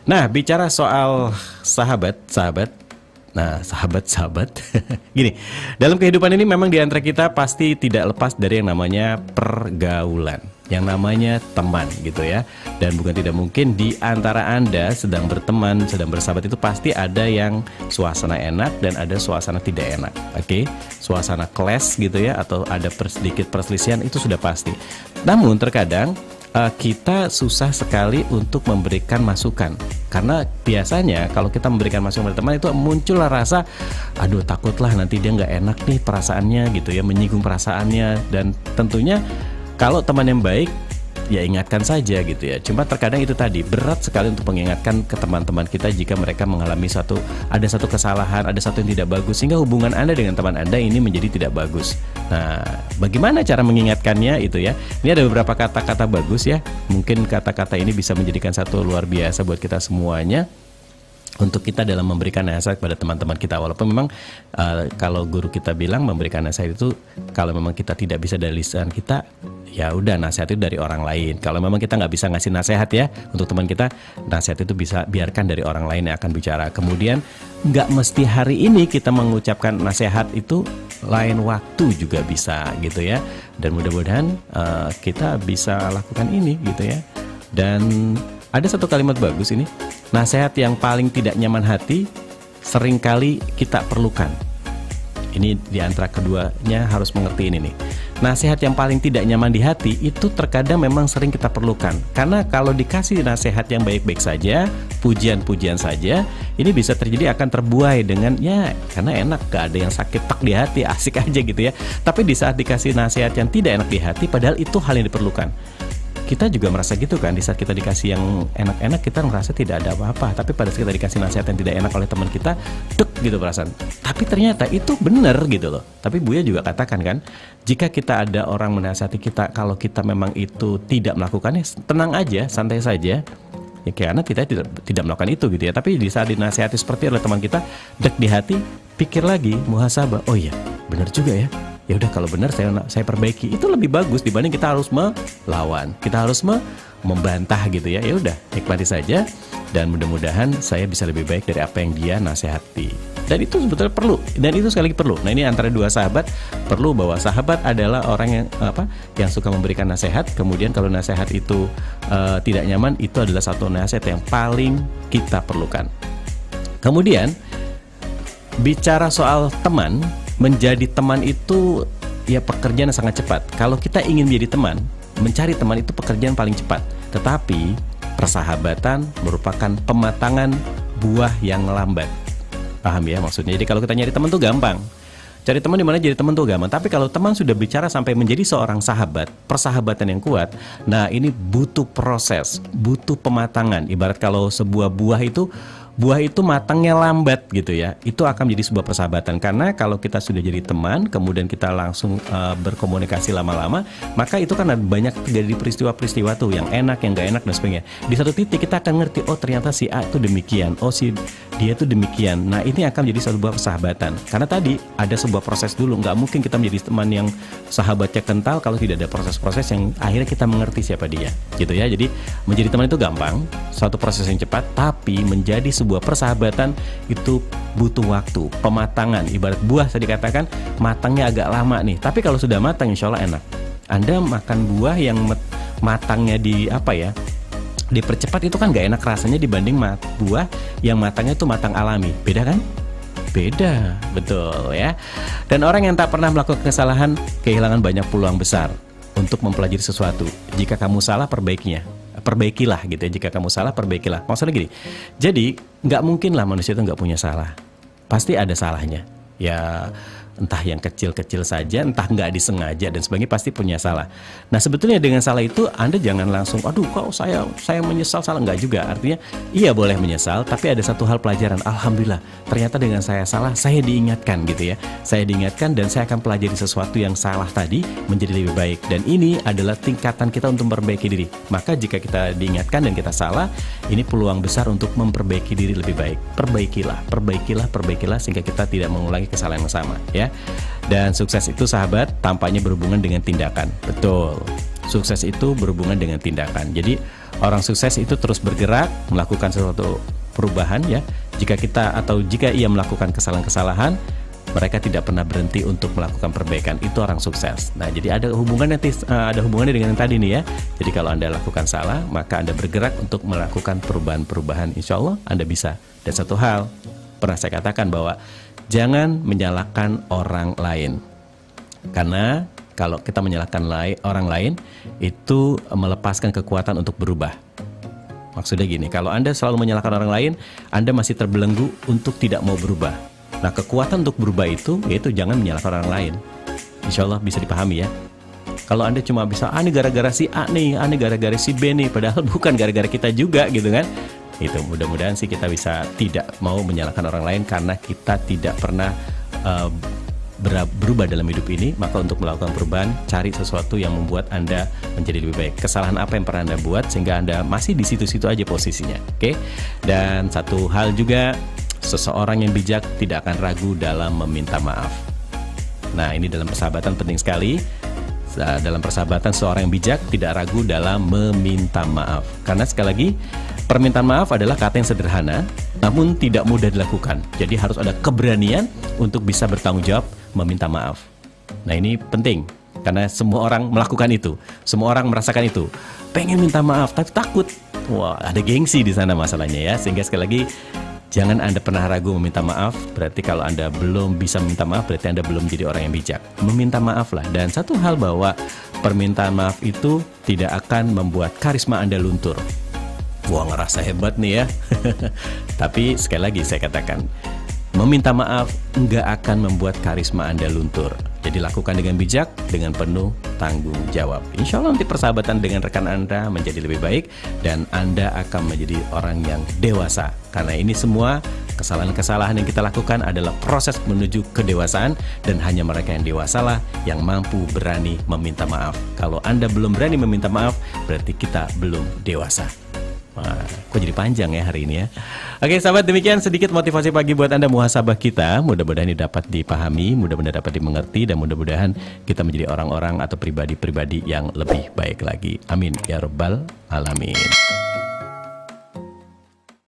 Nah, bicara soal sahabat-sahabat. Nah, sahabat-sahabat. Gini, dalam kehidupan ini memang di antara kita pasti tidak lepas dari yang namanya pergaulan, yang namanya teman gitu ya. Dan bukan tidak mungkin di antara Anda sedang berteman, sedang bersahabat itu pasti ada yang suasana enak dan ada suasana tidak enak. Oke, suasana clash gitu ya, atau ada sedikit perselisihan, itu sudah pasti. Namun terkadang kita susah sekali untuk memberikan masukan, karena biasanya kalau kita memberikan masukan pada teman itu muncullah rasa, aduh takutlah nanti dia nggak enak nih perasaannya gitu ya, menyinggung perasaannya. Dan tentunya kalau teman yang baik ya ingatkan saja gitu ya. Cuma terkadang itu tadi berat sekali untuk mengingatkan ke teman-teman kita jika mereka mengalami ada satu kesalahan, ada satu yang tidak bagus, sehingga hubungan Anda dengan teman Anda ini menjadi tidak bagus. Nah, bagaimana cara mengingatkannya itu ya? Ini ada beberapa kata-kata bagus ya. Mungkin kata-kata ini bisa menjadikan satu luar biasa buat kita semuanya, untuk kita dalam memberikan nasihat kepada teman-teman kita. Walaupun memang kalau guru kita bilang memberikan nasihat itu kalau memang kita tidak bisa dari lisan kita, ya udah nasihat itu dari orang lain. Kalau memang kita nggak bisa ngasih nasihat ya untuk teman kita, nasihat itu bisa biarkan dari orang lain yang akan bicara. Kemudian nggak mesti hari ini kita mengucapkan nasihat itu, lain waktu juga bisa gitu ya. Dan mudah-mudahan kita bisa lakukan ini gitu ya. Dan ada satu kalimat bagus ini, nasihat yang paling tidak nyaman hati seringkali kita perlukan. Ini di antara keduanya harus mengerti ini nih. Nasihat yang paling tidak nyaman di hati itu terkadang memang sering kita perlukan. Karena kalau dikasih nasihat yang baik-baik saja, pujian-pujian saja, ini bisa terjadi akan terbuai dengan ya karena enak, gak ada yang sakit tak di hati, asik aja gitu ya. Tapi di saat dikasih nasihat yang tidak enak di hati, padahal itu hal yang diperlukan. Kita juga merasa gitu kan, di saat kita dikasih yang enak-enak kita merasa tidak ada apa-apa, tapi pada saat kita dikasih nasihat yang tidak enak oleh teman kita, dek gitu perasaan. Tapi ternyata itu benar gitu loh. Tapi Buya juga katakan kan, jika kita ada orang menasihati kita, kalau kita memang itu tidak melakukannya, tenang aja, santai saja. Ya karena kita tidak melakukan itu gitu ya. Tapi di saat dinasihati seperti oleh teman kita, dek di hati, pikir lagi, muhasabah, oh iya, benar juga ya. Ya udah kalau benar saya perbaiki. Itu lebih bagus dibanding kita harus melawan, kita harus membantah gitu ya. Ya udah nikmati saja, dan mudah-mudahan saya bisa lebih baik dari apa yang dia nasihati. Dan itu sebetulnya perlu, dan itu sekali lagi perlu. Nah ini antara dua sahabat perlu, bahwa sahabat adalah orang yang suka memberikan nasihat. Kemudian kalau nasihat itu tidak nyaman, itu adalah satu nasihat yang paling kita perlukan. Kemudian bicara soal teman, menjadi teman itu ya pekerjaan yang sangat cepat. Kalau kita ingin menjadi teman, mencari teman itu pekerjaan paling cepat. Tetapi persahabatan merupakan pematangan buah yang lambat. Paham ya maksudnya? Jadi kalau kita nyari teman tuh gampang. Cari teman di mana jadi teman tuh gampang. Tapi kalau teman sudah bicara sampai menjadi seorang sahabat, persahabatan yang kuat, nah ini butuh proses, butuh pematangan. Ibarat kalau sebuah buah itu matangnya lambat gitu ya, itu akan menjadi sebuah persahabatan. Karena kalau kita sudah jadi teman, kemudian kita langsung berkomunikasi lama-lama, maka itu kan ada banyak terjadi peristiwa-peristiwa tuh yang enak, yang gak enak dan sebagainya. Di satu titik kita akan ngerti, oh ternyata si A itu demikian, oh si dia itu demikian. Nah ini akan menjadi sebuah persahabatan. Karena tadi ada sebuah proses dulu, nggak mungkin kita menjadi teman yang sahabatnya kental kalau tidak ada proses-proses yang akhirnya kita mengerti siapa dia, gitu ya. Jadi menjadi teman itu gampang, suatu proses yang cepat, tapi menjadi sebuah persahabatan itu butuh waktu, pematangan. Ibarat buah tadi katakan matangnya agak lama nih, tapi kalau sudah matang insya Allah enak. Anda makan buah yang matangnya dipercepat itu kan gak enak rasanya dibanding buah yang matangnya itu matang alami. Beda kan? Beda, betul ya. Dan orang yang tak pernah melakukan kesalahan kehilangan banyak peluang besar untuk mempelajari sesuatu. Jika kamu salah, perbaikilah gitu ya. Jika kamu salah, perbaikilah. Maksudnya gini, jadi nggak mungkin lah manusia itu nggak punya salah. Pasti ada salahnya. Ya entah yang kecil-kecil saja, entah nggak disengaja dan sebagainya, pasti punya salah. Nah sebetulnya dengan salah itu Anda jangan langsung, aduh kok saya menyesal, salah. Nggak juga. Artinya iya boleh menyesal, tapi ada satu hal pelajaran. Alhamdulillah ternyata dengan saya salah, saya diingatkan gitu ya. Saya diingatkan dan saya akan pelajari sesuatu yang salah tadi menjadi lebih baik. Dan ini adalah tingkatan kita untuk memperbaiki diri. Maka jika kita diingatkan dan kita salah, ini peluang besar untuk memperbaiki diri lebih baik. Perbaikilah sehingga kita tidak mengulangi kesalahan yang sama ya. Dan sukses itu sahabat tampaknya berhubungan dengan tindakan. Betul. Sukses itu berhubungan dengan tindakan. Jadi Orang sukses itu terus bergerak melakukan sesuatu perubahan ya. Jika ia melakukan kesalahan-kesalahan, mereka tidak pernah berhenti untuk melakukan perbaikan. Itu orang sukses. Nah, jadi ada hubungannya dengan yang tadi nih ya. Jadi kalau Anda lakukan salah, maka Anda bergerak untuk melakukan perubahan-perubahan. Insya Allah Anda bisa. Dan satu hal pernah saya katakan bahwa jangan menyalahkan orang lain. Karena kalau kita menyalahkan orang lain, itu melepaskan kekuatan untuk berubah. Maksudnya gini, kalau Anda selalu menyalahkan orang lain, Anda masih terbelenggu untuk tidak mau berubah. Nah, kekuatan untuk berubah itu, yaitu jangan menyalahkan orang lain. Insya Allah bisa dipahami ya. Kalau Anda cuma bisa, ini gara-gara si A nih, ini gara-gara si B nih, padahal bukan gara-gara kita juga gitu kan. Itu mudah-mudahan sih kita bisa tidak mau menyalahkan orang lain, karena kita tidak pernah berubah dalam hidup ini. Maka untuk melakukan perubahan, cari sesuatu yang membuat Anda menjadi lebih baik. Kesalahan apa yang pernah Anda buat sehingga Anda masih di situ-situ aja posisinya. Oke? Dan satu hal juga, seseorang yang bijak tidak akan ragu dalam meminta maaf. Nah, ini dalam persahabatan penting sekali. Dalam persahabatan, seorang yang bijak tidak ragu dalam meminta maaf. Karena sekali lagi, permintaan maaf adalah kata yang sederhana, namun tidak mudah dilakukan. Jadi harus ada keberanian untuk bisa bertanggung jawab meminta maaf. Nah, ini penting karena semua orang melakukan itu, semua orang merasakan itu. Pengen minta maaf tapi takut. Wah, ada gengsi di sana masalahnya ya. Sehingga sekali lagi, jangan Anda pernah ragu meminta maaf. Berarti kalau Anda belum bisa meminta maaf, berarti Anda belum jadi orang yang bijak. Meminta maaf lah. Dan satu hal, bahwa permintaan maaf itu tidak akan membuat karisma Anda luntur. Wah, ngerasa hebat nih ya. Tapi sekali lagi saya katakan, meminta maaf nggak akan membuat karisma Anda luntur. Jadi lakukan dengan bijak, dengan penuh tanggung jawab. Insya Allah nanti persahabatan dengan rekan Anda menjadi lebih baik, dan Anda akan menjadi orang yang dewasa. Karena ini semua kesalahan-kesalahan yang kita lakukan adalah proses menuju kedewasaan, dan hanya mereka yang dewasalah yang mampu berani meminta maaf. Kalau Anda belum berani meminta maaf, berarti kita belum dewasa. Wah, kok jadi panjang ya hari ini ya. Oke sahabat, demikian sedikit motivasi pagi buat Anda muhasabah kita. Mudah-mudahan ini dapat dipahami, mudah-mudahan dapat dimengerti, dan mudah-mudahan kita menjadi orang-orang atau pribadi-pribadi yang lebih baik lagi. Amin ya rabbal alamin.